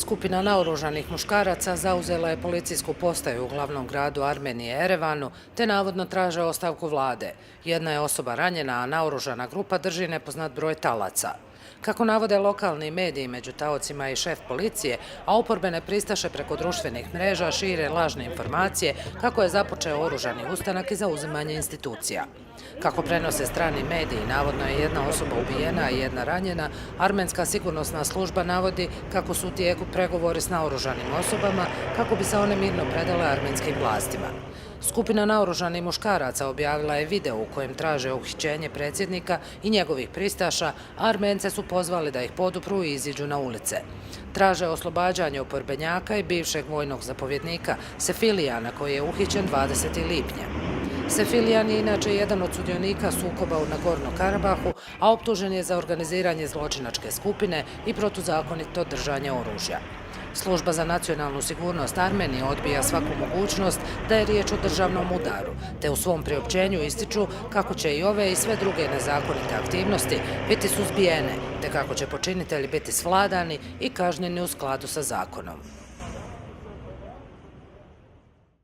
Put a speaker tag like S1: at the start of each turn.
S1: Skupina naoružanih muškaraca zauzela je policijsku postaju u glavnom gradu Armenije Erevanu, te navodno traže ostavku vlade. Jedna je osoba ranjena, a naoružana grupa drži nepoznat broj talaca. Kako navode lokalni mediji, među taocima i šef policije, a oporbene pristaše preko društvenih mreža šire lažne informacije kako je započeo oružani ustanak i zauzimanje institucija. Kako prenose strani mediji, navodno je jedna osoba ubijena i jedna ranjena, armenska sigurnosna služba navodi kako su u tijeku pregovori s naoružanim osobama kako bi se one mirno predale armenskim vlastima. Skupina naoružanih muškaraca objavila je video u kojem traže uhićenje predsjednika i njegovih pristaša, a Armence su pozvali da ih podupru i iziđu na ulice. Traže oslobađanje oporbenjaka i bivšeg vojnog zapovjednika Sefilijana koji je uhićen 20. lipnja. Sefilijan je inače jedan od sudionika sukoba u Nagorno-Karabahu, a optužen je za organiziranje zločinačke skupine i protuzakonito držanje oružja. Služba za nacionalnu sigurnost Armenije odbija svaku mogućnost da je riječ o državnom udaru, te u svom priopćenju ističu kako će i ove i sve druge nezakonite aktivnosti biti suzbijene, te kako će počinitelji biti svladani i kažnjeni u skladu sa zakonom.